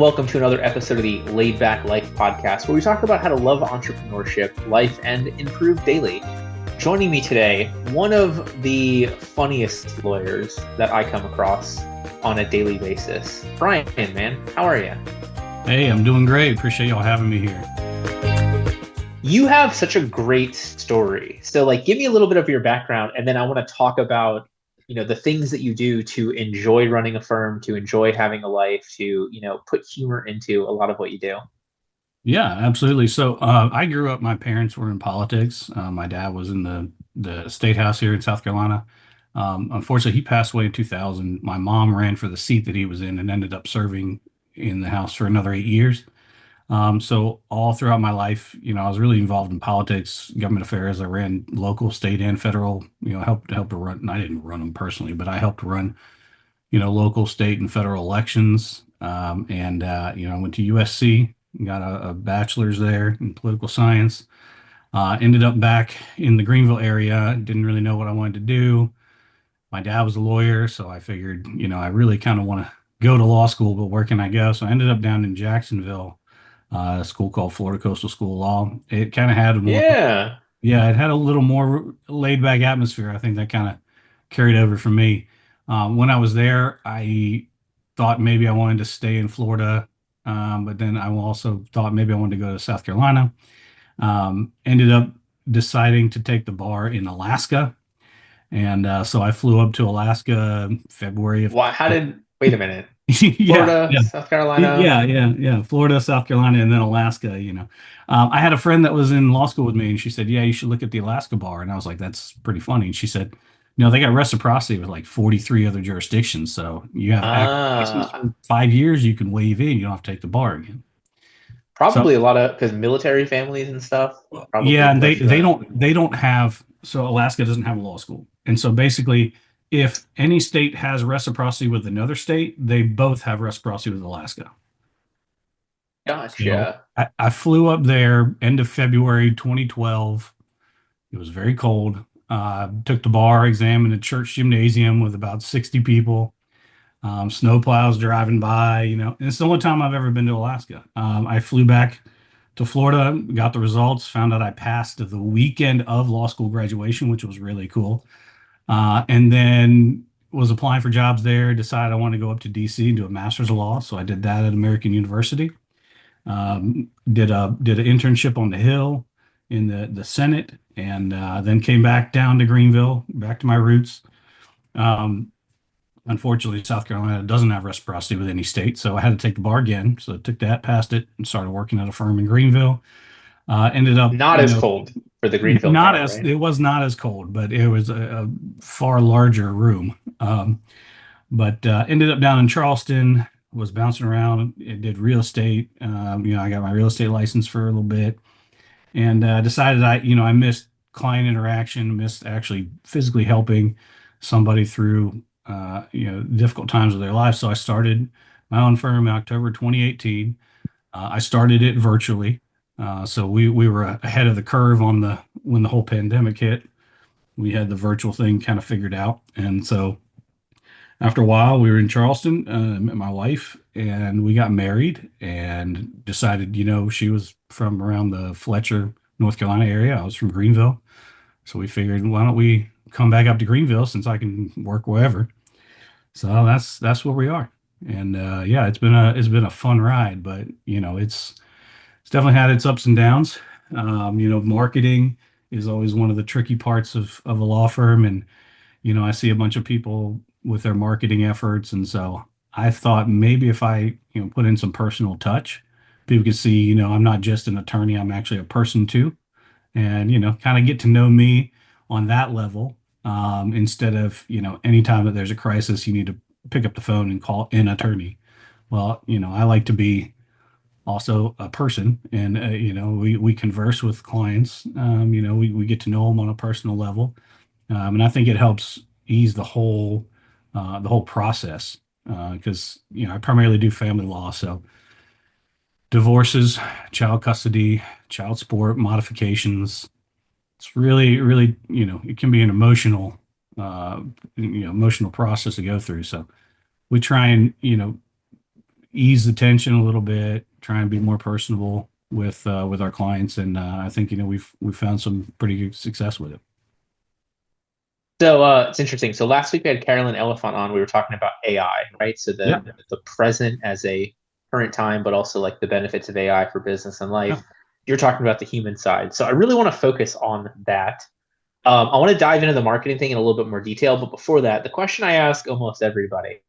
welcome to another episode of the Lei'd Back Life podcast, where we talk about how to love entrepreneurship, life, and improve daily. Joining me today, one of the funniest lawyers that I come across on a daily basis. Bryan, man, how are you? Hey, I'm doing great. Appreciate y'all having me here. You have such a great story. So, give me a little bit of your background, and then I want to talk about the things that you do to enjoy running a firm, to enjoy having a life, to put humor into a lot of what you do. Yeah, absolutely. So I grew up, my parents were in politics. My dad was in the state house here in South Carolina. Unfortunately, he passed away in 2000. My mom ran for the seat that he was in and ended up serving in the House for another 8 years. So all throughout my life, I was really involved in politics, government affairs. I ran local, state, and federal. Helped to run. And I didn't run them personally, but I helped run, local, state, and federal elections. I went to USC, got a bachelor's there in political science. Ended up back in the Greenville area. Didn't really know what I wanted to do. My dad was a lawyer, so I figured, I really kind of want to go to law school, but where can I go? So I ended up down in Jacksonville, a school called Florida Coastal School of Law. It kind of had more, Yeah. yeah, it had a little more laid back atmosphere. I think that kind of carried over for me. When I was there, I thought maybe I wanted to stay in Florida, but then I also thought maybe I wanted to go to South Carolina. Ended up deciding to take the bar in Alaska. And so I flew up to Alaska February of. Why? Wait a minute. Yeah, Florida, yeah. South Carolina. Yeah. Florida, South Carolina, and then Alaska. I had a friend that was in law school with me, and she said, "Yeah, you should look at the Alaska bar." And I was like, "That's pretty funny." And she said, they got reciprocity with like 43 other jurisdictions. So you have active license Ah, for 5 years, you can waive in. You don't have to take the bar again. So probably a lot of, because military families and stuff probably yeah, and they push they that. don't they don't have so Alaska doesn't have a law school, and so basically, if any state has reciprocity with another state, they both have reciprocity with Alaska. So Gotcha. I flew up there end of February 2012. It was very cold. Took the bar exam in a church gymnasium with about 60 people. Snow plows driving by, and it's the only time I've ever been to Alaska. I flew back to Florida, got the results, found out I passed the weekend of law school graduation, which was really cool. And then was applying for jobs there, decided I wanted to go up to DC and do a master's of law. So I did that at American University. Did an internship on the Hill in the Senate, and then came back down to Greenville, back to my roots. Um, Unfortunately, South Carolina doesn't have reciprocity with any state, so I had to take the bar again. So I took that, passed it, and started working at a firm in Greenville. Ended up, Not as cold for the Greenville not crowd, as right? it was not as cold, but it was a far larger room. But ended up down in Charleston, was bouncing around. It did real estate. I got my real estate license for a little bit, and decided I missed client interaction, missed actually physically helping somebody through difficult times of their life. So I started my own firm in October 2018. I started it virtually. So we were ahead of the curve on when the whole pandemic hit. We had the virtual thing kind of figured out, and so after a while, we were in Charleston, met my wife, and we got married and decided, she was from around the Fletcher, North Carolina area. I was from Greenville. So we figured, why don't we come back up to Greenville since I can work wherever. So that's where we are. And yeah, it's been a fun ride, but it's definitely had its ups and downs. Marketing is always one of the tricky parts of a law firm, and I see a bunch of people with their marketing efforts. And so I thought maybe if I, put in some personal touch, people could see, I'm not just an attorney, I'm actually a person too. And, kind of get to know me on that level. Instead of, anytime that there's a crisis, you need to pick up the phone and call an attorney. Well, I like to be also a person, and we converse with clients. We get to know them on a personal level, and I think it helps ease the whole process, because I primarily do family law, so divorces, child custody, child support, modifications. It's really, really, it can be an emotional process to go through. So we try and ease the tension a little bit, try and be more personable with our clients, and I think we've found some pretty good success with it. So it's interesting. So last week we had Carolyn Elephant on. We were talking about AI, right? So Yeah, the present as a current time, but also like the benefits of AI for business and yeah. life. You're talking about the human side. So I really want to focus on that. I want to dive into the marketing thing in a little bit more detail. But before that, the question I ask almost everybody,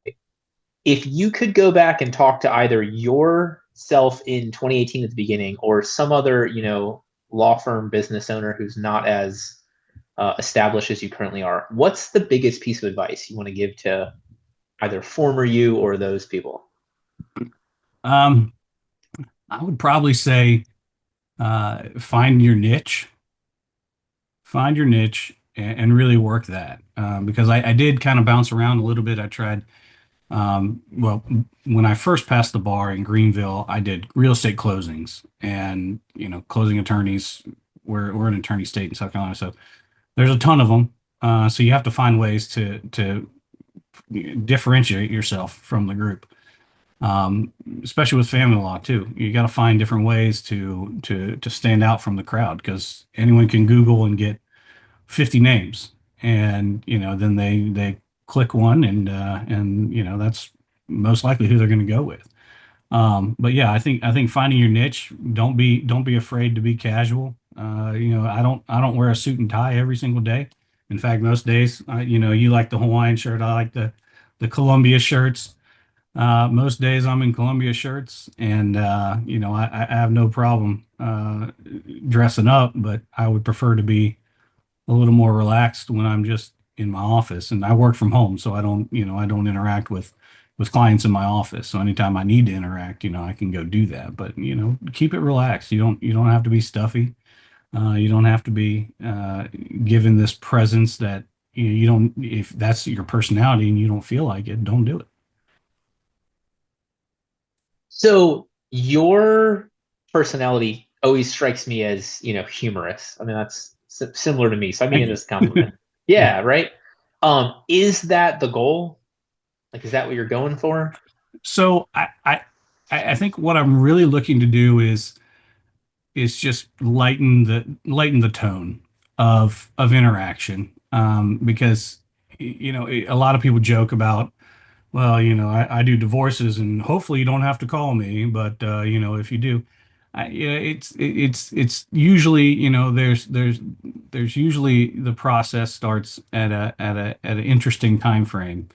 if you could go back and talk to either yourself in 2018 at the beginning or some other, law firm business owner who's not as established as you currently are, what's the biggest piece of advice you want to give to either former you or those people? Um, I would probably say find your niche, and really work that. Because I did kind of bounce around a little bit. I tried, well, when I first passed the bar in Greenville, I did real estate closings, and closing attorneys. We're an attorney state in South Carolina, so there's a ton of them. So you have to find ways to differentiate yourself from the group, especially with family law too. You got to find different ways to stand out from the crowd because anyone can Google and get 50 names, and then they click one, and that's most likely who they're going to go with. But yeah, I think finding your niche. Don't be afraid to be casual. I don't wear a suit and tie every single day. In fact, most days, you like the Hawaiian shirt. I like the Columbia shirts. Most days I'm in Columbia shirts, and I have no problem dressing up, but I would prefer to be a little more relaxed when I'm just in my office. And I work from home, so I don't interact with clients in my office. So anytime I need to interact, I can go do that. But keep it relaxed. You don't have to be stuffy. You don't have to be given this presence that you don't. If that's your personality and you don't feel like it, don't do it. So your personality always strikes me as, humorous. I mean, that's similar to me. So I mean Thank it you. as a compliment. Yeah. Yeah, right. Is that the goal? Like, is that what you're going for? So I think what I'm really looking to do is just lighten the tone of interaction, because a lot of people joke about, well, I do divorces and hopefully you don't have to call me, but if you do, it's usually, there's usually the process starts at an interesting time frame,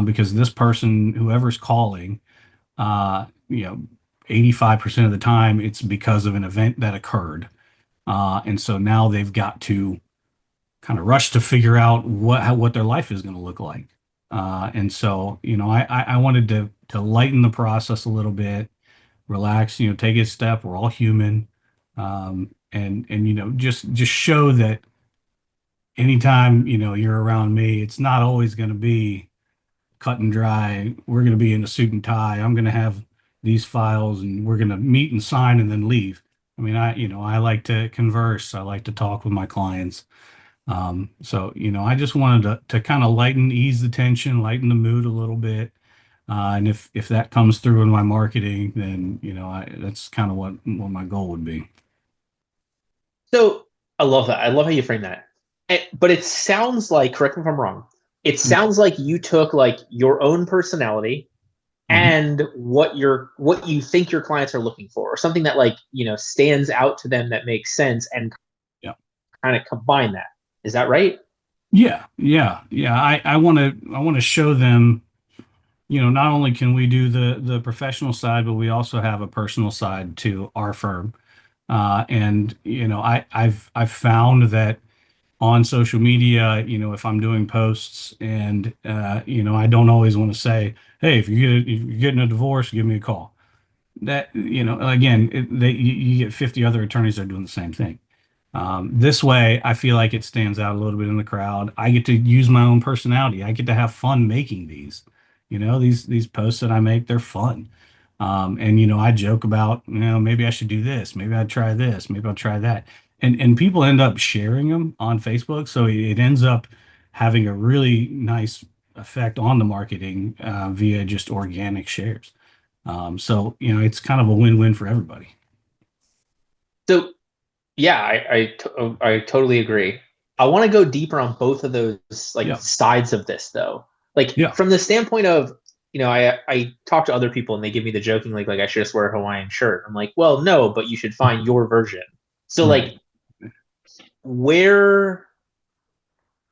because this person, whoever's calling, uh, you know, 85% of the time it's because of an event that occurred. And so now they've got to kind of rush to figure out what their life is going to look like. And so, I wanted to lighten the process a little bit, relax, take a step. We're all human. And just show that anytime, you're around me, it's not always going to be cut and dry. We're going to be in a suit and tie. I'm going to have these files and we're going to meet and sign and then leave. I mean, I like to converse. I like to talk with my clients. So, I just wanted to kind of ease the tension, lighten the mood a little bit. And if that comes through in my marketing, then, that's kind of what my goal would be. So I love that. I love how you frame that. But it sounds like, correct me if I'm wrong, it Yeah. sounds like you took like your own personality Mhm. and what you think your clients are looking for, or something that like, stands out to them that makes sense and Yeah. kind of combine that. Is that right? Yeah. Yeah. Yeah. I want to show them, not only can we do the professional side, but we also have a personal side to our firm. And I've found that on social media, if I'm doing posts and I don't always want to say, hey, if you're getting a divorce, give me a call. That again, you get 50 other attorneys that are doing the same thing. This way, I feel like it stands out a little bit in the crowd. I get to use my own personality. I get to have fun making these. These posts that I make, they're fun. And I joke about, maybe I should do this, maybe I'd try this, maybe I'll try that. And people end up sharing them on Facebook, so it ends up having a really nice effect on the marketing via just organic shares. So, it's kind of a win-win for everybody. So yeah, I totally agree. I want to go deeper on both of those like Yeah. sides of this though. Like Yeah. from the standpoint of, I talk to other people and they give me the joking like I should just wear a Hawaiian shirt. I'm like, well, no, but you should find your version. So Right. like where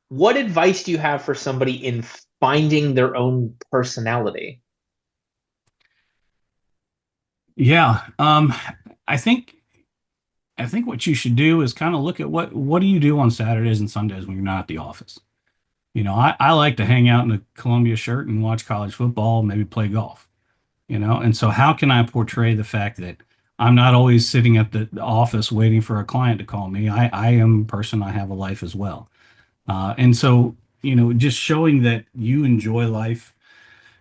what advice do you have for somebody in finding their own personality? Yeah. I think I think what you should do is kind of look at what do you do on Saturdays and Sundays when you're not at the office. I like to hang out in a Columbia shirt and watch college football, maybe play golf, and so how can I portray the fact that I'm not always sitting at the office waiting for a client to call me? I am a person, I have a life as well. And so, just showing that you enjoy life,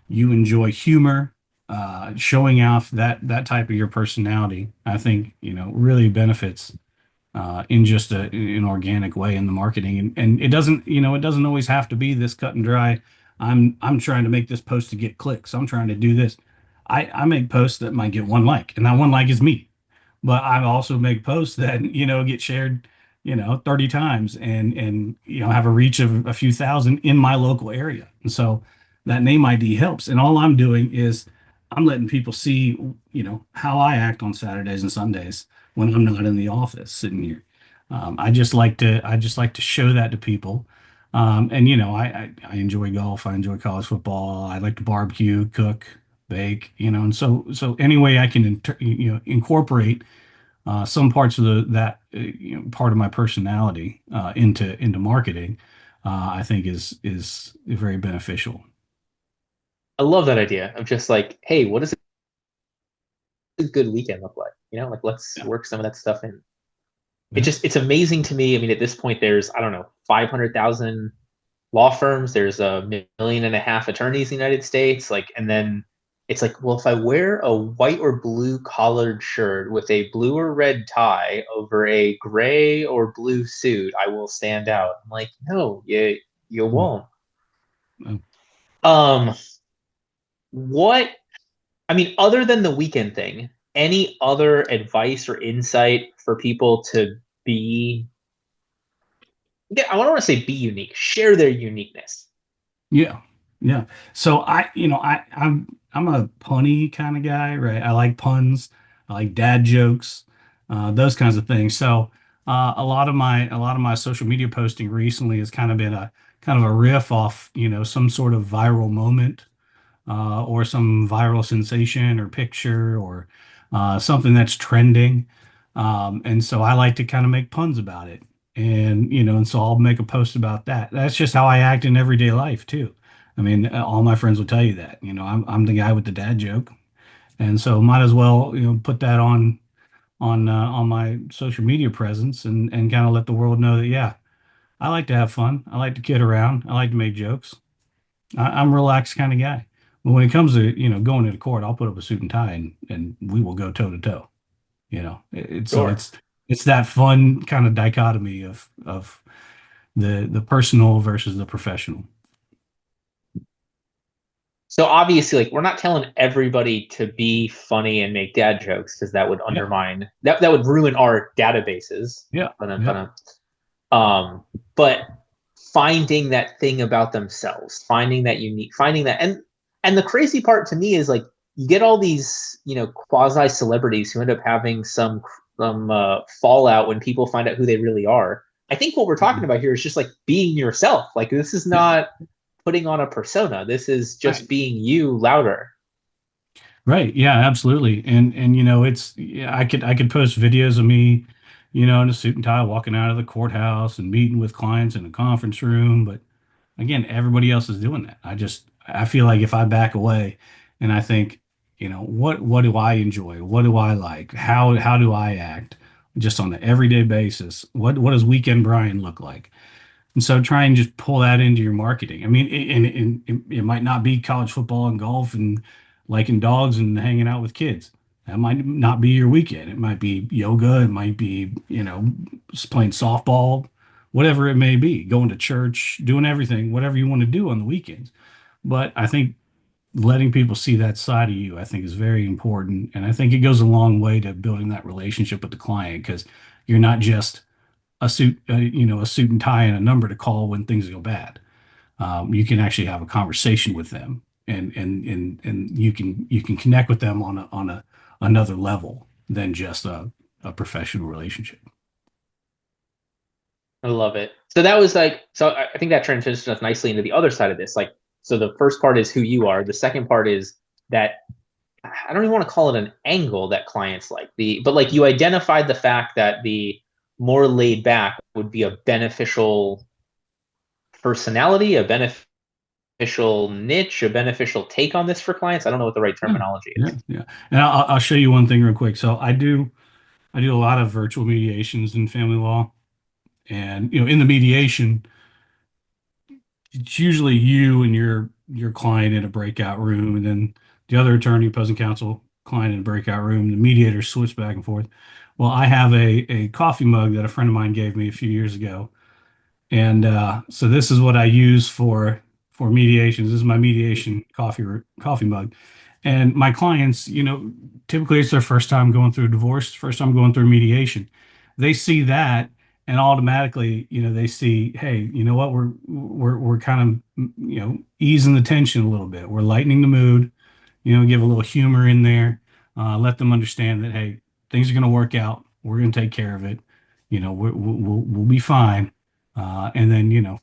you enjoy humor, showing off that type of your personality, I think, really benefits in just an organic way in the marketing. And it doesn't always have to be this cut and dry. I'm trying to make this post to get clicks. I'm trying to do this. I make posts that might get one like, and that one like is me. But I also make posts that, get shared, 30 times and have a reach of a few thousand in my local area. And so that name ID helps. And all I'm doing is I'm letting people see, how I act on Saturdays and Sundays when I'm not in the office sitting here. I just like to show that to people. And I enjoy golf. I enjoy college football. I like to barbecue, cook, bake, and so any way I can incorporate some parts of that part of my personality into marketing, I think is very beneficial. I love that idea of just like, hey, what does a good weekend look like? Like let's Yeah, work some of that stuff in. yeah, It's amazing to me. I mean, at this point, there's I don't know 500,000 law firms. There's a million and a half attorneys in the United States. Like, and then it's like, well, if I wear a white or blue collared shirt with a blue or red tie over a gray or blue suit, I will stand out. I'm like, no, you yeah. won't. Uh, Um, what I mean, other than the weekend thing, any other advice or insight for people to be yeah, I don't want to say be unique, share their uniqueness. yeah, yeah. So I'm a punny kind of guy, right? I like puns. I like dad jokes, those kinds of things. So a lot of my social media posting recently has kind of been a kind of a riff off, some sort of viral moment or some viral sensation or picture or something that's trending. And so I like to kind of make puns about it. And so I'll make a post about that. That's just how I act in everyday life too. I mean, all my friends will tell you that, I'm the guy with the dad joke. And so might as well, put that on my social media presence and kind of let the world know that, yeah, I like to have fun. I like to kid around. I like to make jokes. I'm a relaxed kind of guy. But when it comes to, going into court, I'll put up a suit and tie and we will go toe to toe. So Sure. it's that fun kind of dichotomy of the personal versus the professional. So obviously, like we're not telling everybody to be funny and make dad jokes because that would Yeah, undermine that would ruin our databases. yeah, But, yeah, um, but finding that thing about themselves, finding that unique, finding that, and the crazy part to me is like you get all these quasi celebrities who end up having some fallout when people find out who they really are. I think what we're talking mhm, about here is just like being yourself. Like this is yeah, not putting on a persona. This is just right. being you louder. Right. Yeah, absolutely. And it's yeah, I could post videos of me, in a suit and tie walking out of the courthouse and meeting with clients in a conference room, but again, everybody else is doing that. I feel like if I back away and I think, what do I enjoy? What do I like? How do I act just on an everyday basis? What does weekend Brian look like? And so try and just pull that into your marketing. I mean, it might not be college football and golf and liking dogs and hanging out with kids. That might not be your weekend. It might be yoga. It might be, just playing softball, whatever it may be, going to church, doing everything, whatever you want to do on the weekends. But I think letting people see that side of you, I think, is very important. And I think it goes a long way to building that relationship with the client because you're not just a suit and tie and a number to call when things go bad. You can actually have a conversation with them, and you can connect with them on a another level than just a professional relationship. I love it. So that was like, so I think that transitions us nicely into the other side of this. Like, so the first part is who you are. The second part is that I don't even want to call it an angle that clients like but like you identified the fact that the more laid back would be a beneficial personality, a beneficial niche, a beneficial take on this for clients. I don't know what the right Yeah, terminology yeah, is. yeah. And I'll show you one thing real quick. So I do a lot of virtual mediations in family law, and in the mediation, it's usually you and your client in a breakout room, and then the other attorney, opposing counsel, client in a breakout room. The mediators switch back and forth. Well, I have a coffee mug that a friend of mine gave me a few years ago, and so this is what I use for mediations. This is my mediation coffee mug. And my clients, typically it's their first time going through a divorce, first time going through mediation. They see that and automatically, they see, hey, you know what, we're kind of, easing the tension a little bit. We're lightening the mood, give a little humor in there, let them understand that, hey, things are going to work out. We're going to take care of it. We'll be fine. And then,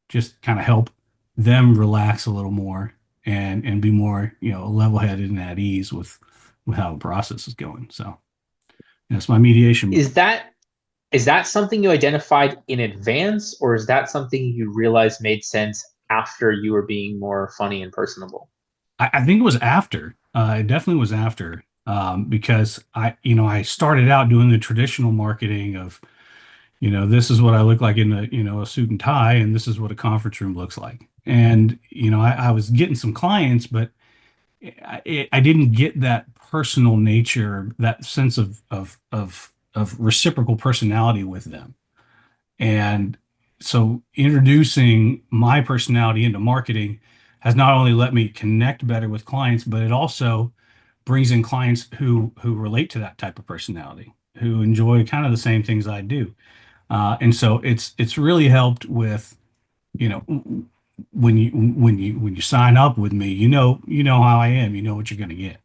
just kind of help them relax a little more and be more, level-headed and at ease with how the process is going. So that's my mediation mode. Is that is that something you identified in advance, or is that something you realized made sense after you were being more funny and personable? I think it was after. It definitely was after because I started out doing the traditional marketing of, this is what I look like in a suit and tie, and this is what a conference room looks like. And, I was getting some clients, but I didn't get that personal nature, that sense of reciprocal personality with them. And so introducing my personality into marketing has not only let me connect better with clients, but it also brings in clients who relate to that type of personality, who enjoy kind of the same things I do. And so it's really helped with, you know, when you sign up with me, you know how I am, you know what you're going to get.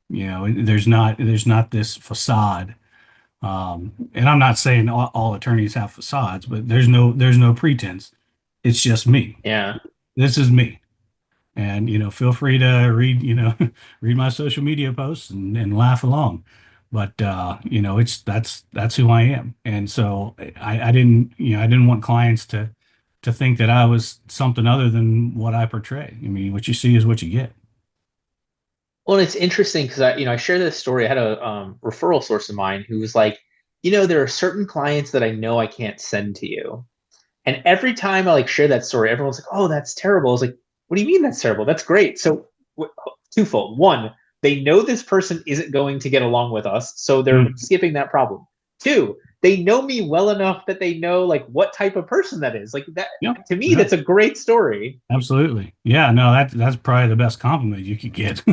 There's not this facade. And I'm not saying all attorneys have facades, but there's no pretense. It's just me. Yeah. This is me. And feel free to read, read my social media posts and laugh along. But it's that's who I am. And so I didn't want clients to think that I was something other than what I portray. I mean, what you see is what you get. Well, it's interesting because I share this story. I had a referral source of mine who was like, there are certain clients that I know I can't send to you. And every time I like share that story, everyone's like, "Oh, that's terrible." I was like, "What do you mean that's terrible? That's great." So twofold. One, they know this person isn't going to get along with us, so they're Mm. skipping that problem. Two, they know me well enough that they know like what type of person that is. Like that Yeah, to me, yeah. that's a great story. Absolutely. Yeah, no, that's probably the best compliment you could get.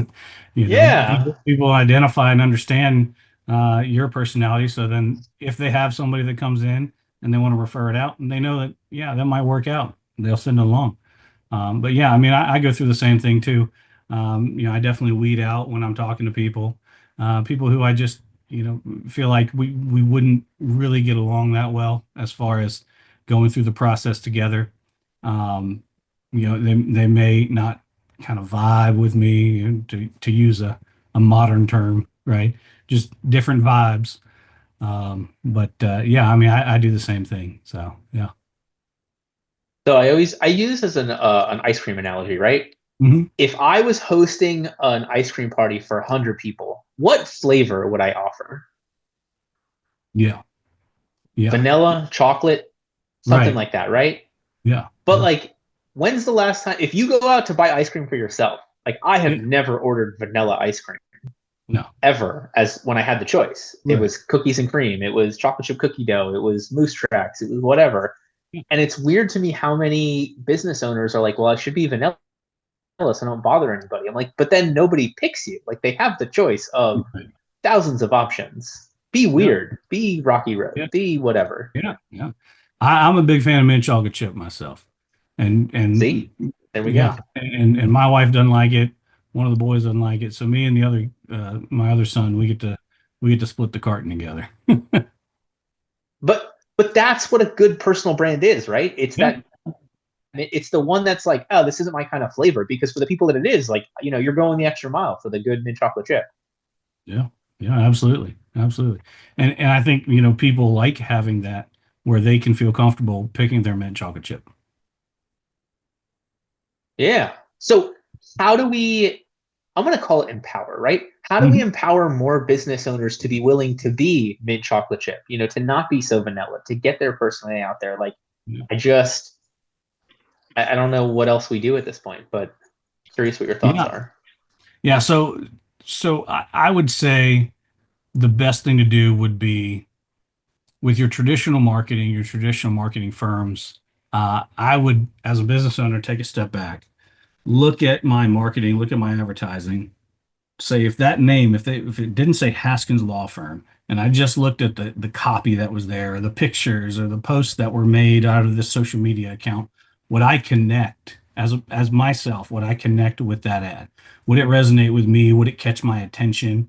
Yeah. People identify and understand your personality. So then if they have somebody that comes in and they want to refer it out and they know that, yeah, that might work out, they'll send it along. But yeah, I mean, I go through the same thing too. I definitely weed out when I'm talking to people who I just, feel like we wouldn't really get along that well as far as going through the process together. Um, they may not kind of vibe with me, to use a modern term, right? Just different vibes. But yeah, I mean, I do the same thing. So yeah. So I use this as an ice cream analogy, right? Hmm. If I was hosting an ice cream party for 100 people, what flavor would I offer? Yeah. Yeah. Vanilla, chocolate, something Right. like that, right? Yeah. But Yeah. like, when's the last time, if you go out to buy ice cream for yourself, like I have Yeah. never ordered vanilla ice cream No. ever as when I had the choice. It Right. was cookies and cream, it was chocolate chip cookie dough, it was moose tracks, it was whatever. Yeah. And it's weird to me how many business owners are like, well, it should be vanilla and don't bother anybody. I'm like, but then nobody picks you. Like they have the choice of thousands of options. Be Yeah, weird, be Rocky Road, yeah, be whatever. yeah, yeah. I'm a big fan of mint chocolate chip myself, and See, there we go. yeah, and my wife doesn't like it. One of the boys doesn't like it. So me and the other my other son, we get to split the carton together. But that's what a good personal brand is, right? It's Yeah, that it's the one that's like, oh, this isn't my kind of flavor. Because for the people that it is, like, you're going the extra mile for the good mint chocolate chip. yeah, yeah, absolutely, absolutely. And I think people like having that where they can feel comfortable picking their mint chocolate chip. Yeah. So how do we, I'm going to call it empower, right? How do we Mhm. empower more business owners to be willing to be mint chocolate chip, to not be so vanilla, to get their personality out there? Like, Yeah. I just, I don't know what else we do at this point, but curious what your thoughts Yeah. are. Yeah. So I would say the best thing to do would be with your traditional marketing firms. I would, as a business owner, take a step back, look at my marketing, look at my advertising, say if that name, if it didn't say Haskins Law Firm, and I just looked at the copy that was there, or the pictures, or the posts that were made out of this social media account, would I connect as myself? Would I connect with that ad? Would it resonate with me? Would it catch my attention?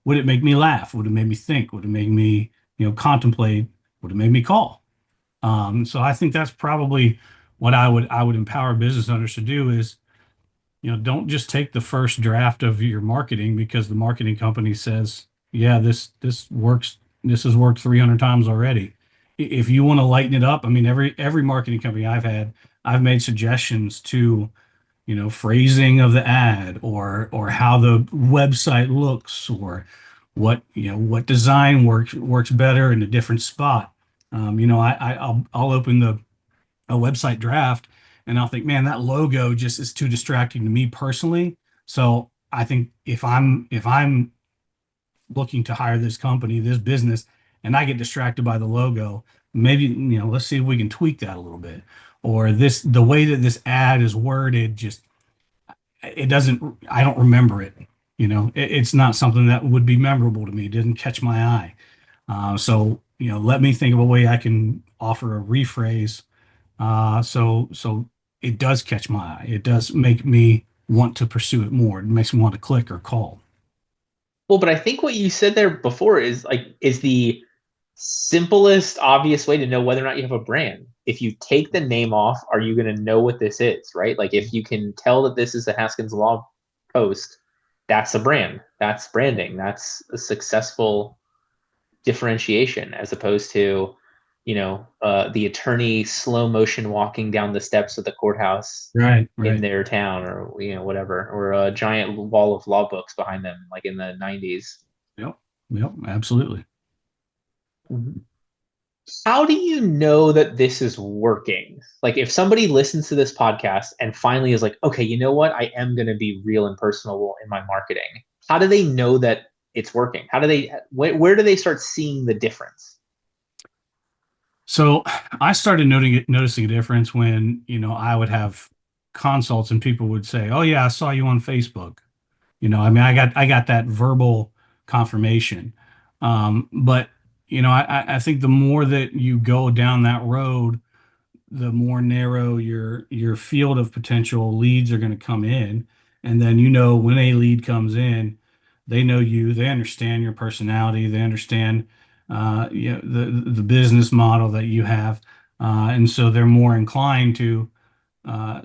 Would it make me laugh? Would it make me think? Would it make me, contemplate? Would it make me call? So I think that's probably what I would empower business owners to do is don't just take the first draft of your marketing because the marketing company says, yeah, this works. This has worked 300 times already. If you want to lighten it up, I mean, every marketing company I've had, I've made suggestions to, phrasing of the ad or how the website looks or what design works better in a different spot. I'll open a website draft and I'll think, man, that logo just is too distracting to me personally. So I think if I'm looking to hire this company, this business, and I get distracted by the logo, maybe, let's see if we can tweak that a little bit. Or the way that this ad is worded, just it doesn't, I don't remember it. It's not something that would be memorable to me. It didn't catch my eye. So, let me think of a way I can offer a rephrase so it does catch my eye. It does make me want to pursue it more. It makes me want to click or call. Well, but I think what you said there before is the simplest, obvious way to know whether or not you have a brand. If you take the name off, are you going to know what this is, right? Like if you can tell that this is a Haskins Law post, that's a brand. That's branding. That's a successful differentiation as opposed to, the attorney slow motion walking down the steps of the courthouse Right, in right. their town, or whatever, or a giant wall of law books behind them like in the 90s. Yep, yep, absolutely. How do you know that this is working? Like if somebody listens to this podcast and finally is like, okay, you know what, I am going to be real and personal in my marketing, how do they know that it's working? How do they, where do they start seeing the difference? So I started noticing a difference when, I would have consults and people would say, "Oh yeah, I saw you on Facebook." I mean, I got that verbal confirmation. But I think the more that you go down that road, the more narrow your field of potential leads are going to come in. And then when a lead comes in, they know you, they understand your personality, they understand the business model that you have. And so they're more inclined to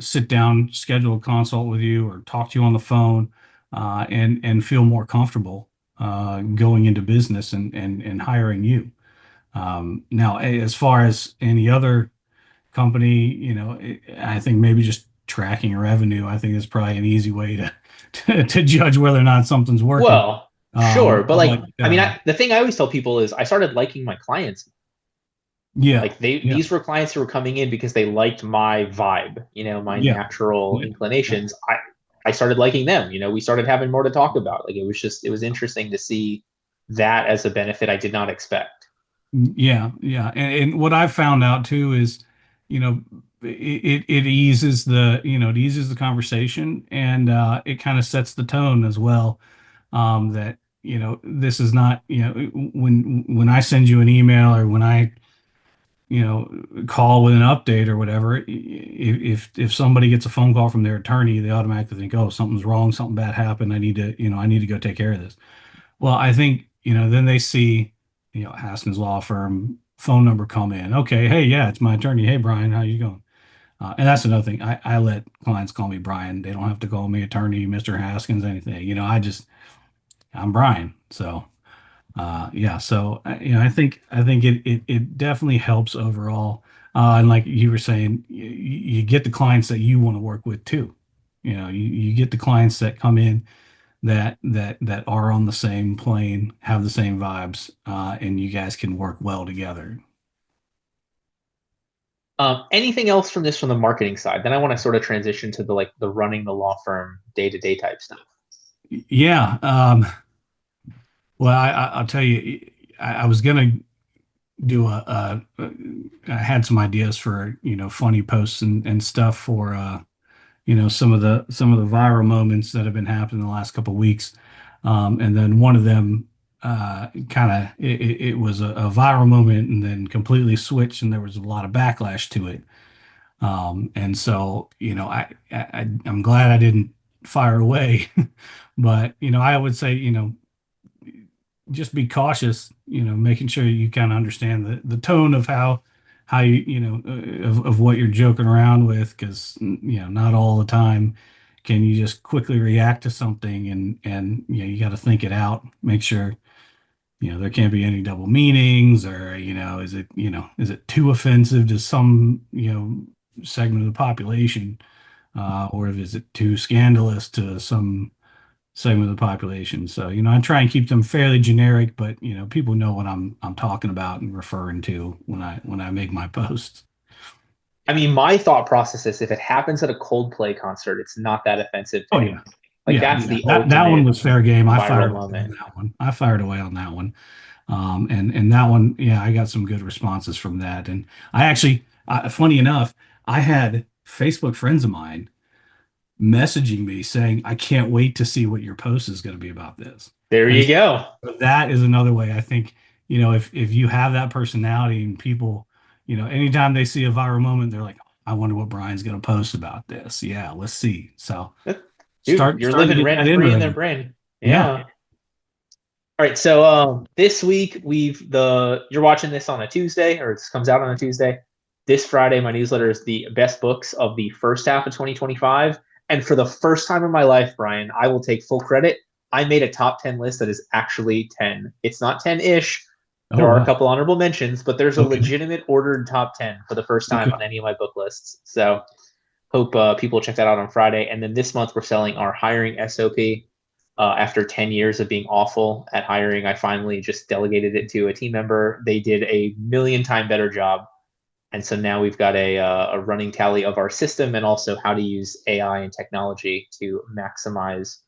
sit down, schedule a consult with you or talk to you on the phone and feel more comfortable going into business and hiring you. Now, as far as any other company, I think maybe just tracking revenue, I think is probably an easy way to judge whether or not something's working. Well, sure, but like, But I mean, the thing I always tell people is I started liking my clients. yeah, Like yeah, these were clients who were coming in because they liked my vibe, my yeah, natural yeah, yeah. inclinations. I started liking them. We started having more to talk about. Like it was interesting to see that as a benefit I did not expect. Yeah, yeah. And what I've found out too is, you know, it eases it eases the conversation, and it kind of sets the tone as well. That this is not, when I send you an email, or when I call with an update or whatever, if somebody gets a phone call from their attorney, they automatically think, oh, something's wrong, something bad happened, I need to go take care of this. Well, I think, then they see, Haskins Law Firm phone number come in. Okay, hey, yeah, it's my attorney. Hey, Brian, how you going? And that's another thing. I let clients call me Brian. They don't have to call me attorney, Mr. Haskins, anything. I'm Brian. So, yeah. So, I think it definitely helps overall. And like you were saying, you get the clients that you want to work with too. You get the clients that come in that are on the same plane, have the same vibes, and you guys can work well together. Anything else from this from the marketing side? Then I want to sort of transition to the running the law firm day to day type stuff. Yeah. Well, I'll tell you, I was gonna do I had some ideas for, funny posts and stuff for, some of the viral moments that have been happening the last couple of weeks. And then one of them, kind of, it was a viral moment and then completely switched, and there was a lot of backlash to it. And so, I'm glad I didn't fire away, but, I would say, just be cautious, making sure you kind of understand the tone of how of what you're joking around with, because, not all the time can you just quickly react to something, and you got to think it out, make sure, there can't be any double meanings, or, is it too offensive to some, segment of the population, or is it too scandalous to some segment of the population. So, I try and keep them fairly generic, but, people know what I'm talking about and referring to when I make my posts. I mean, my thought process is if it happens at a Coldplay concert, it's not that offensive to Oh anyone. yeah. Like Yeah, that's yeah. the That one ultimate was fair game. I viral fired away on moment. that one. I fired away on that one. And that one, yeah, I got some good responses from that. And I actually, funny enough, I had Facebook friends of mine messaging me saying, I can't wait to see what your post is going to be about this. There And you go. so that is another way. I think, if you have that personality, and people, anytime they see a viral moment, they're like, I wonder what Brian's going to post about this. Yeah, let's see. So Dude, you're start to living get rent that in free in their ready. brain. Yeah. Yeah. All right. So this week you're watching this on a Tuesday, or this comes out on a Tuesday. This Friday, my newsletter is the best books of the first half of 2025. And for the first time in my life, Brian, I will take full credit. I made a top 10 list that is actually 10. It's not 10-ish. Oh, There are a wow. couple honorable mentions, but there's a Okay. legitimate ordered top 10 for the first time Okay. on any of my book lists. So hope people check that out on Friday. And then this month, we're selling our hiring SOP. After 10 years of being awful at hiring, I finally just delegated it to a team member. They did a million time better job. And so now we've got a running tally of our system and also how to use AI and technology to maximize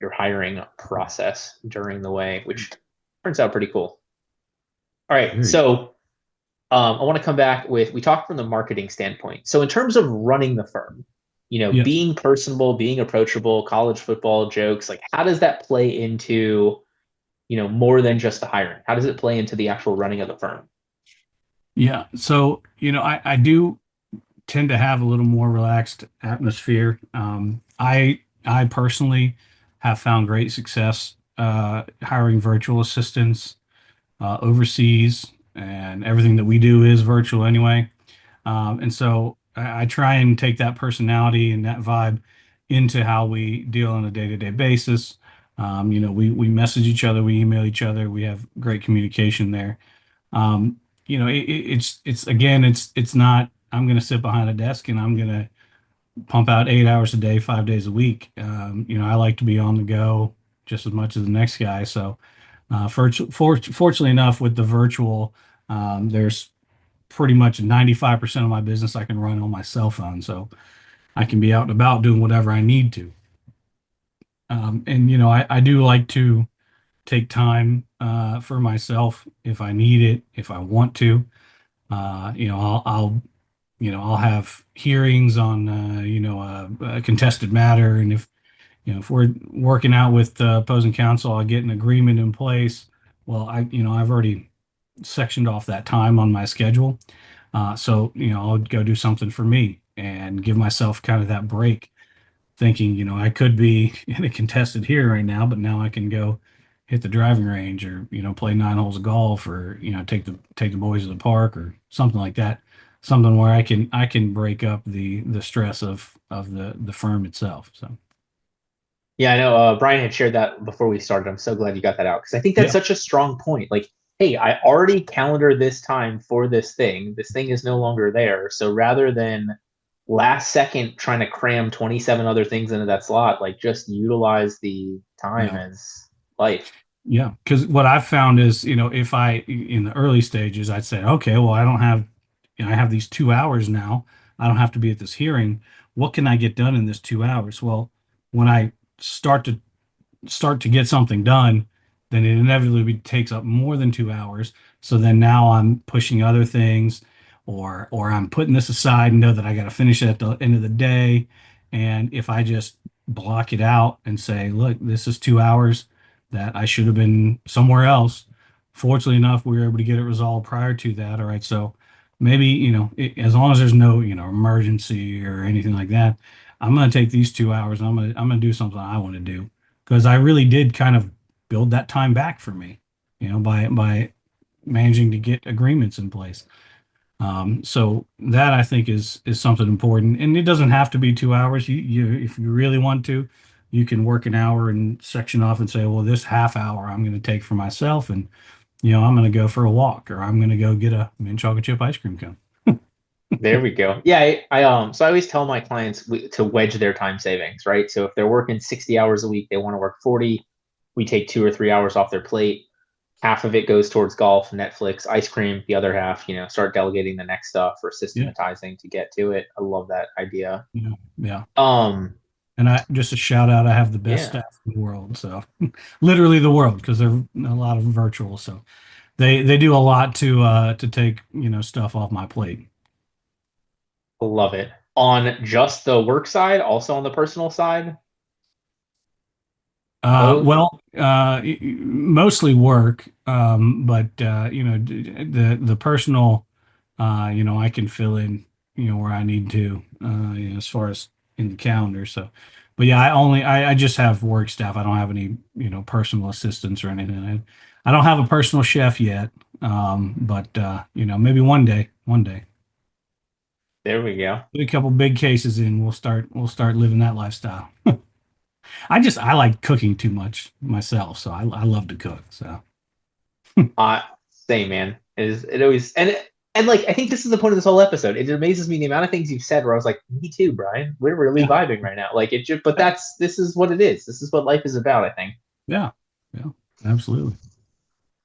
your hiring process during the way, which turns out pretty cool. All right. Very. So I want to come back with we talked from the marketing standpoint. So in terms of running the firm, Yes. being personable, being approachable, college football jokes, like how does that play into, more than just the hiring? How does it play into the actual running of the firm? Yeah. So, I do tend to have a little more relaxed atmosphere. I personally have found great success hiring virtual assistants overseas, and everything that we do is virtual anyway. And so I try and take that personality and that vibe into how we deal on a day-to-day basis. We message each other, we email each other, we have great communication there. It's again, it's not, I'm going to sit behind a desk and I'm going to pump out 8 hours a day, 5 days a week. I like to be on the go just as much as the next guy. So, fortunately enough, with the virtual, there's pretty much 95% of my business I can run on my cell phone. So I can be out and about doing whatever I need to. And, I do like to take time for myself if I need it, if I want to. I'll have hearings on, a contested matter. And if we're working out with opposing counsel, I'll get an agreement in place. Well, I've already sectioned off that time on my schedule. So, I'll go do something for me and give myself kind of that break, thinking, I could be in a contested here right now, but now I can go hit the driving range or, play 9 holes of golf or, take the boys to the park or something like that. Something where I can break up the stress of the firm itself. So Yeah, I know. Brian had shared that before we started. I'm so glad you got that out because I think that's yeah, such a strong point. Like, hey, I already calendared this time for this thing. This thing is no longer there. So rather than last second trying to cram 27 other things into that slot, like just utilize the time yeah. as life. Yeah, because what I've found is, if in the early stages, I'd say, okay, well, I don't have, I have these 2 hours now. I don't have to be at this hearing. What can I get done in this 2 hours? Well, when I start to start to get something done, then it inevitably takes up more than 2 hours. So then now I'm pushing other things, or I'm putting this aside and know that I got to finish it at the end of the day. And if I just block it out and say, look, this is 2 hours that I should have been somewhere else. Fortunately enough, we were able to get it resolved prior to that. All right, so maybe, as long as there's no, emergency or anything like that, I'm going to take these 2 hours and I'm going to do something I want to do, because I really did kind of build that time back for me, by managing to get agreements in place. So that I think is something important, and it doesn't have to be 2 hours. You if you really want to, you can work an hour and section off and say, well, this half hour I'm going to take for myself, and I'm going to go for a walk, or I'm going to go get a mint chocolate chip ice cream cone. There we go. Yeah, so I always tell my clients to wedge their time savings, right? So if they're working 60 hours a week, they want to work 40. We take 2 or 3 hours off their plate. Half of it goes towards golf, Netflix, ice cream. The other half, start delegating the next stuff or Yeah, systematizing to get to it. I love that idea. yeah, yeah. Um, And I just a shout out, I have the best yeah, staff in the world. So literally the world, because they're a lot of virtual. So they do a lot to take, stuff off my plate. love it. On just the work side, also on the personal side, both. Mostly work, but the personal, I can fill in, where I need to, as far as in the calendar. So, but yeah, I just have work staff. I don't have any, personal assistants or anything. I don't have a personal chef yet, but maybe one day. There we go. Get a couple big cases in, we'll start living that lifestyle. I like cooking too much myself, so I love to cook. So Same man. It always and like I think this is the point of this whole episode. It amazes me the amount of things you've said where I was like, me too, Brian. We're really yeah, vibing right now. Like it just, but this is what it is. This is what life is about, I think. yeah, yeah, absolutely.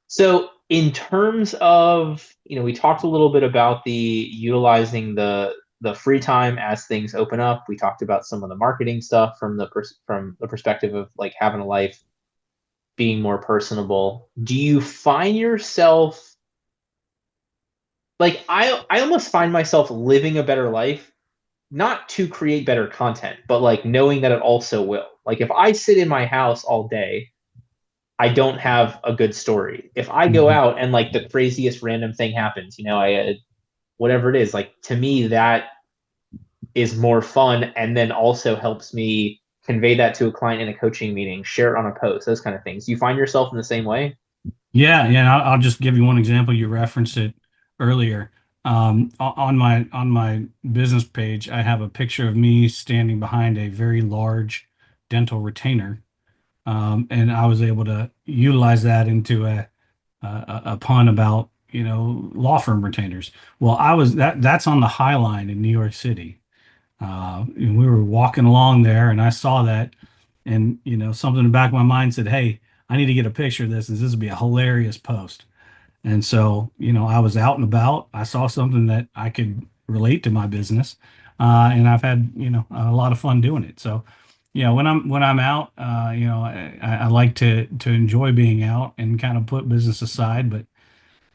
So in terms of, we talked a little bit about the utilizing the free time as things open up. We talked about some of the marketing stuff from from the perspective of like having a life being more personable. Do you find yourself like I almost find myself living a better life, not to create better content, but like knowing that it also will. Like if I sit in my house all day, I don't have a good story. If I go Mhm. out and like the craziest random thing happens, whatever it is, like to me that is more fun and then also helps me convey that to a client in a coaching meeting, share it on a post, those kind of things. Do you find yourself in the same way? Yeah, yeah. And I'll just give you one example. You referenced it earlier. On my business page, I have a picture of me standing behind a very large dental retainer, and I was able to utilize that into a pun about law firm retainers. Well, that's on the High Line in New York City. And we were walking along there, and I saw that, and something in the back of my mind said, "Hey, I need to get a picture of this. This would be a hilarious post." And so, I was out and about. I saw something that I could relate to my business, and I've had a lot of fun doing it. So, when I'm out, I like to enjoy being out and kind of put business aside, but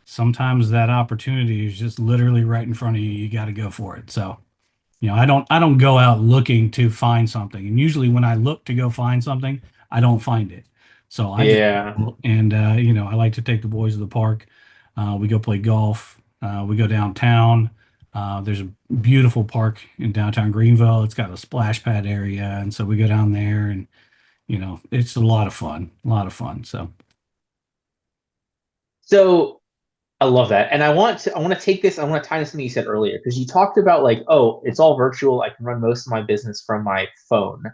sometimes that opportunity is just literally right in front of you. You got to go for it. So, I don't go out looking to find something. And usually when I look to go find something, I don't find it. So I just Yeah. and I like to take the boys to the park. We go play golf. We go downtown. There's a beautiful park in downtown Greenville. It's got a splash pad area, and so we go down there, and it's a lot of fun. A lot of fun. So So I love that. And I want to take this, I want to tie to something you said earlier, because you talked about like, oh, it's all virtual. I can run most of my business from my phone.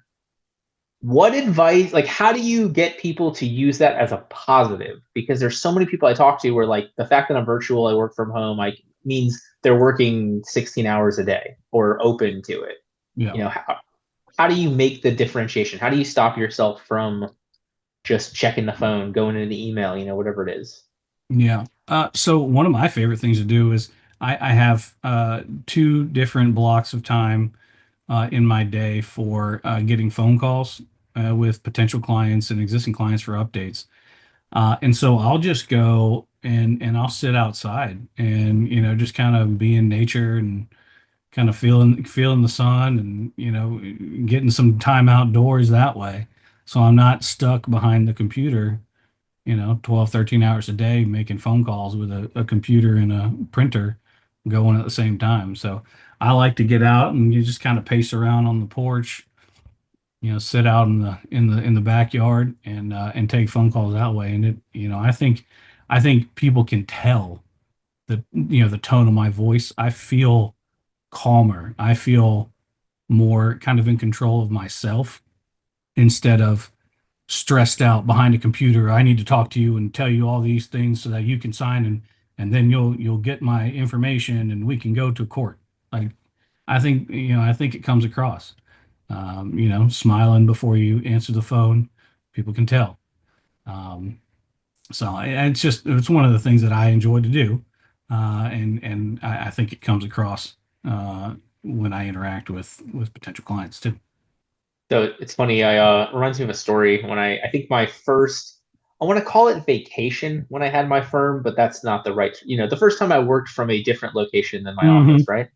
What advice, like, how do you get people to use that as a positive? Because there's so many people I talk to where like the fact that I'm virtual, I work from home, like means they're working 16 hours a day or open to it. yeah, How do you make the differentiation? How do you stop yourself from just checking the phone, going into the email, whatever it is? yeah. So one of my favorite things to do is I have two different blocks of time in my day for getting phone calls with potential clients and existing clients for updates. And so I'll just go and I'll sit outside and just kind of be in nature and kind of feeling the sun and getting some time outdoors that way. So I'm not stuck behind the computer 12, 13 hours a day making phone calls with a computer and a printer going at the same time. So I like to get out and you just kind of pace around on the porch, sit out in the backyard and take phone calls that way. And I think people can tell the tone of my voice. I feel calmer. I feel more kind of in control of myself instead of stressed out behind a computer. I need to talk to you and tell you all these things so that you can sign and then you'll get my information and we can go to court. Like I think it comes across. Smiling before you answer the phone, people can tell. Um, it's one of the things that I enjoy to do, and I think it comes across when I interact with potential clients too. So it's funny. Reminds me of a story when I think my first, I want to call it vacation when I had my firm, but that's not the right. The first time I worked from a different location than my office, Hmm. right?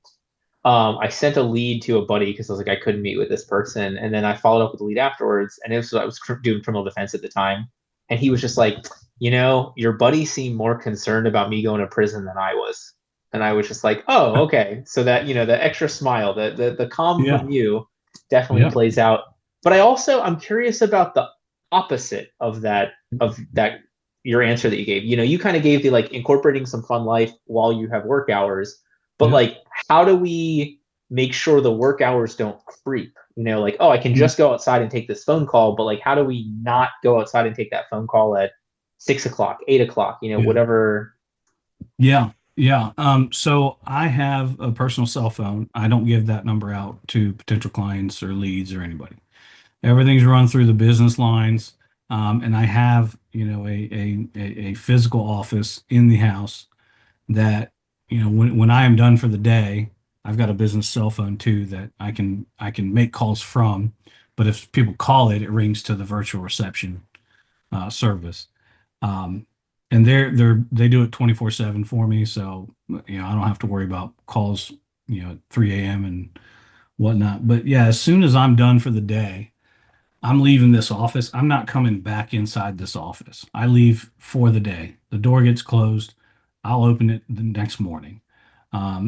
I sent a lead to a buddy because I was like, I couldn't meet with this person. And then I followed up with the lead afterwards. And I was doing criminal defense at the time. And he was just like, your buddy seemed more concerned about me going to prison than I was. And I was just like, oh, okay. So that, the extra smile, the calm Yeah, from you definitely yeah, plays out. But I'm curious about the opposite of that, your answer that you gave. You kind of gave the like incorporating some fun life while you have work hours, but yeah. like how do we make sure the work hours don't creep? Like, oh, I can just go outside and take this phone call, but like, how do we not go outside and take that phone call at 6 o'clock, 8 o'clock, Yeah. whatever? Yeah, yeah. So I have a personal cell phone. I don't give that number out to potential clients or leads or anybody. Everything's run through the business lines. And I have, a physical office in the house that, when I am done for the day, I've got a business cell phone too that I can make calls from. But if people call it, it rings to the virtual reception service. Um, and they do it 24/7 for me, so I don't have to worry about calls, at 3 a.m. and whatnot. But yeah, as soon as I'm done for the day, I'm leaving this office. I'm not coming back inside this office. I leave for the day. The door gets closed. I'll open it the next morning.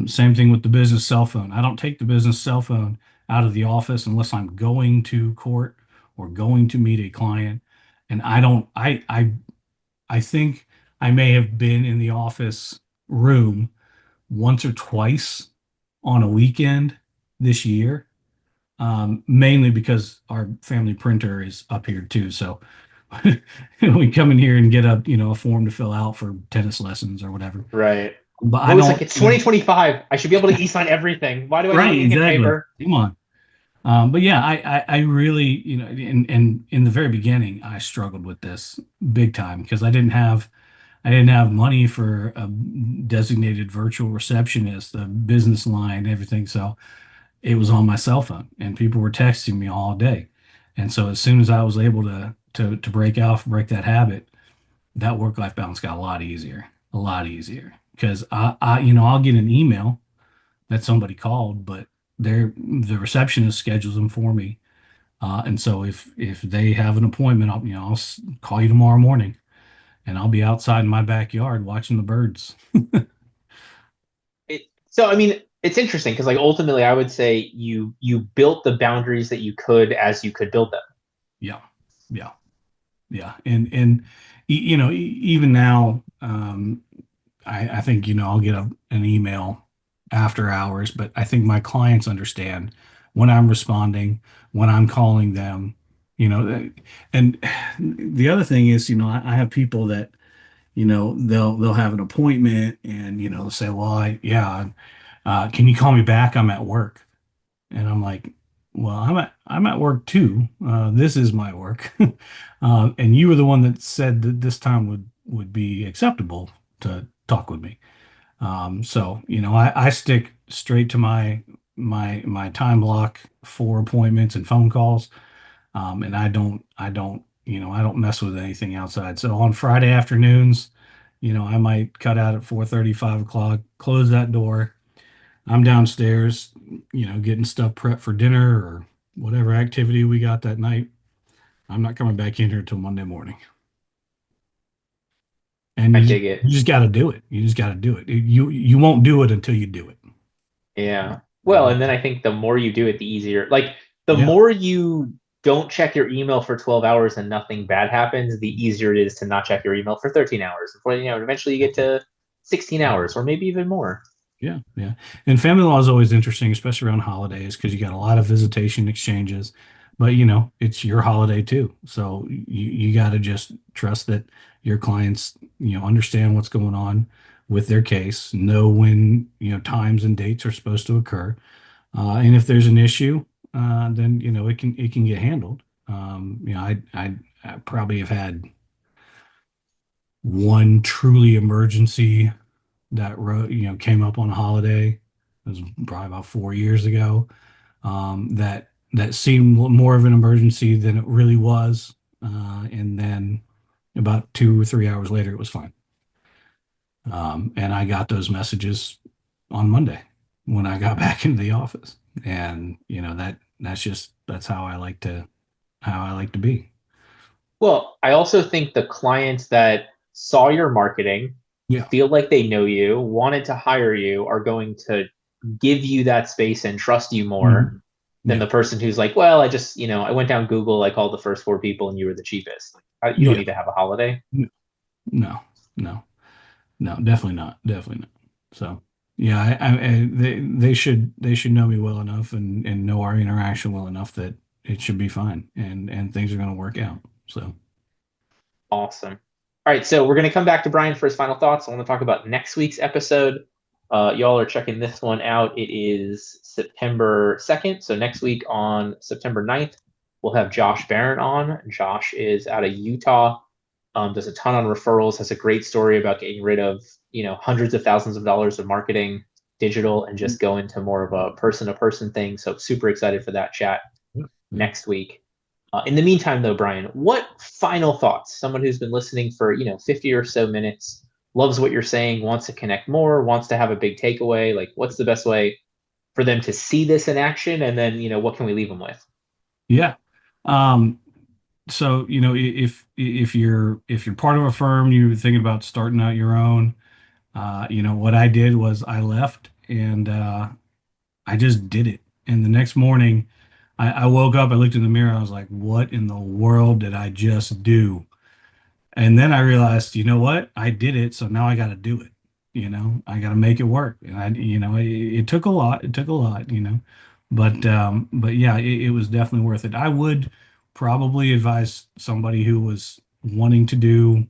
Same thing with the business cell phone. I don't take the business cell phone out of the office unless I'm going to court or going to meet a client. And I don't, I think I may have been in the office room once or twice on a weekend this year, mainly because our family printer is up here too. So we come in here and get a form to fill out for tennis lessons or whatever. Right. But I'm I always like, don't, it's 2025. I should be able to e-sign everything. Why do I need right, ink and exactly. paper? Come on. But yeah, I really, and in the very beginning, I struggled with this big time because I didn't have money for a designated virtual receptionist, a business line, everything. So it was on my cell phone, and people were texting me all day. And so as soon as I was able to break that habit, that work-life balance got a lot easier, a lot easier because I'll get an email that somebody called, but the receptionist schedules them for me. And so if they have an appointment, I'll call you tomorrow morning, and I'll be outside in my backyard watching the birds. So I mean, it's interesting because like ultimately, I would say you built the boundaries that you could as you could build them. Yeah, yeah, yeah. And even now, I think I'll get an email after hours, but I think my clients understand when I'm responding, when I'm calling them. And the other thing is, I have people that they'll have an appointment, and they'll say, well, yeah, can you call me back? I'm at work. And I'm like, well, I'm at work too. This is my work. And you were the one that said that this time would be acceptable to talk with me. So I stick straight to my time block for appointments and phone calls. And I don't mess with anything outside. So on Friday afternoons, I might cut out at 4:30, 5 o'clock, close that door. I'm downstairs, getting stuff prepped for dinner or whatever activity we got that night. I'm not coming back in here until Monday morning. And I you just, dig it. you just got to do it. You just got to do it. You won't do it until you do it. Yeah. Well, And and then I think the more you do it, the easier. Like the yeah, more you don't check your email for 12 hours and nothing bad happens, the easier it is to not check your email for 13 hours before eventually you get to 16 hours or maybe even more. yeah, yeah. And family law is always interesting, especially around holidays, because you got a lot of visitation exchanges. But it's your holiday too. So you got to just trust that your clients, understand what's going on with their case, know when, times and dates are supposed to occur. And if there's an issue, then it can get handled. I probably have had one truly emergency that came up on a holiday. It was probably about 4 years ago. That seemed more of an emergency than it really was. And then about 2 or 3 hours later, it was fine. And I got those messages on Monday when I got back into the office. And that's how I like to be. Well, I also think the clients that saw your marketing, Yeah. feel like they know you, wanted to hire you, are going to give you that space and trust you more Mhm. than the Yeah. person who's like, well, I just, I went down Google, I called the first four people and you were the cheapest. Like, you don't Yeah. need to have a holiday. No, no, no, definitely not. Definitely not. So, yeah, they should know me well enough and know our interaction well enough that it should be fine and things are going to work out. So, Awesome. All right, so we're going to come back to Brian for his final thoughts. I want to talk about next week's episode. Y'all are checking this one out. It is September 2nd. So next week on September 9th, we'll have Josh Barron on. Josh is out of Utah, does a ton on referrals, has a great story about getting rid of, hundreds of thousands of dollars of marketing, digital, and just go into more of a person-to-person thing. So super excited for that chat yeah, yeah. next week. In the meantime, though, Brian, what final thoughts? Someone who's been listening for 50 or so minutes, loves what you're saying, wants to connect more, wants to have a big takeaway. Like, what's the best way for them to see this in action? And then, what can we leave them with? Yeah. Um, so, if you're part of a firm, you're thinking about starting out your own, what I did was I left and I just did it. And the next morning, I woke up, I looked in the mirror, I was like, what in the world did I just do? And then I realized, you know what? I did it, so now I got to do it. I got to make it work. And it took a lot. It took a lot, but yeah, it was definitely worth it. I would probably advise somebody who was wanting to do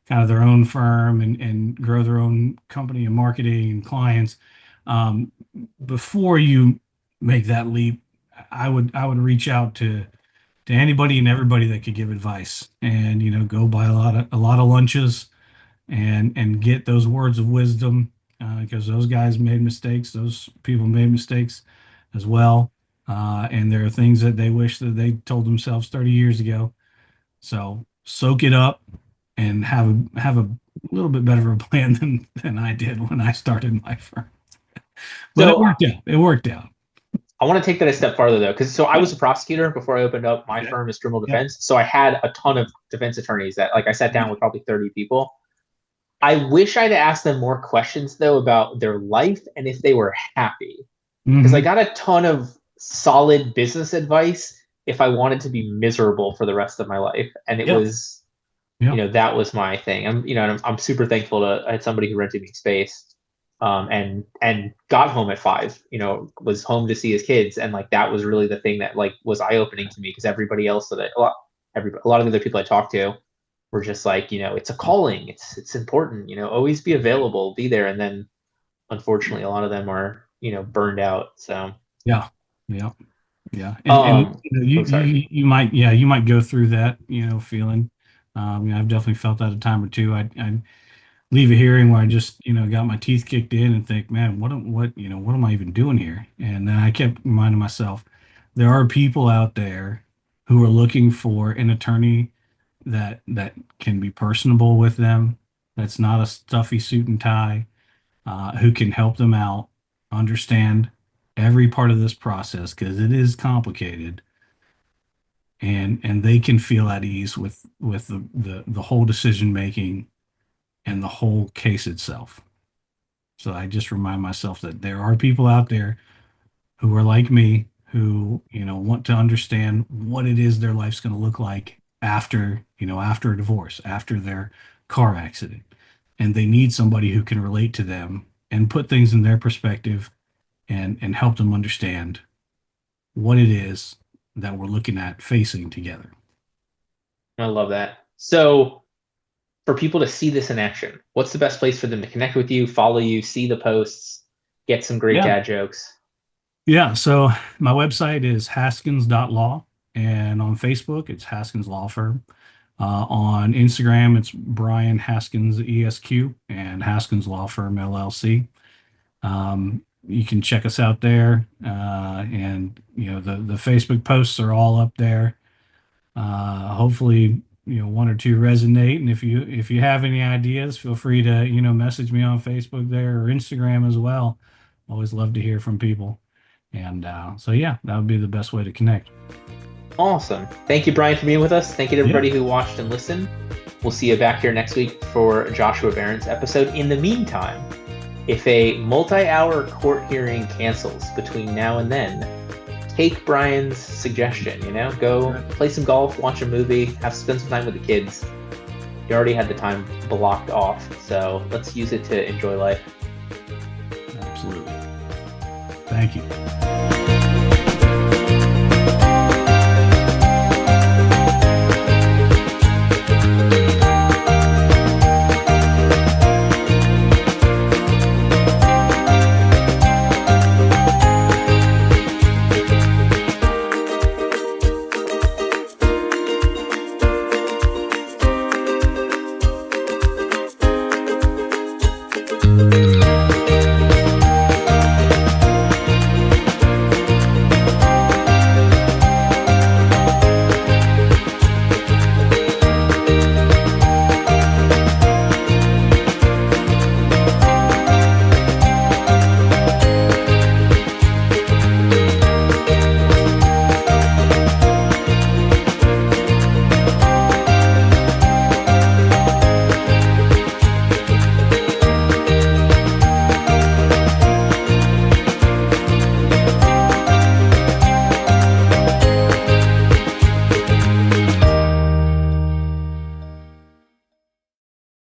kind of their own firm and grow their own company and marketing and clients. Um, Before you make that leap, I would reach out to anybody and everybody that could give advice and go buy a lot of lunches and get those words of wisdom because those guys made mistakes, those people made mistakes as well, and there are things that they wish that they told themselves 30 years ago. So soak it up and have a a little bit better of a plan than I did when I started my firm. But it So worked out. It worked out. I want to take that a step farther though, because I Yeah. was a prosecutor before I opened up my Okay. firm as criminal Yep. defense. So I had a ton of defense attorneys that like I sat down with probably 30 people. I wish I'd asked them more questions though about their life and if they were happy. Because I Hmm. got a ton of solid business advice if I wanted to be miserable for the rest of my life. And it Yep. was, Yep. that was my thing. I'm super thankful to I had somebody who rented me space, and got home at 5. Was home to see his kids, and like that was really the thing that like was eye opening to me because everybody else that a lot of the other people I talked to were just like, it's a calling, it's important, always be available, be there, and then unfortunately a lot of them are burned out. So Yeah. Yeah. Yeah. And um, you oh sorry. you might, yeah, you might go through that, feeling. I've definitely felt that a time or two. I leave a hearing where I just, got my teeth kicked in and think, man, what am I even doing here? And then I kept reminding myself, there are people out there who are looking for an attorney that can be personable with them, that's not a stuffy suit and tie, who can help them out, understand every part of this process because it is complicated, and they can feel at ease with the whole decision making and the whole case itself. So I just remind myself that there are people out there who are like me, who, want to understand what it is their life's going to look like after, after a divorce, after their car accident. And they need somebody who can relate to them and put things in their perspective and help them understand what it is that we're looking at facing together. I love that. So for people to see this in action, what's the best place for them to connect with you, follow you, see the posts, get some great Yeah. dad jokes? Yeah. So my website is haskins.law, and on Facebook, it's Haskins Law Firm. On Instagram, it's Bryan Haskins ESQ and Haskins Law Firm LLC. You can check us out there, and the Facebook posts are all up there. Hopefully, one or two resonate, and if you have any ideas, feel free to message me on Facebook there or Instagram as well. Always love to hear from people, and so yeah, that would be the best way to connect. Awesome. Thank you, Brian, for being with us. Thank you to Yeah. everybody who watched and listened. We'll see you back here next week for Joshua Barron's episode. In the meantime, if a multi-hour court hearing cancels between now and then, take Brian's suggestion, go play some golf, watch a movie, spend some time with the kids. You already had the time blocked off, so let's use it to enjoy life. Absolutely. Thank you.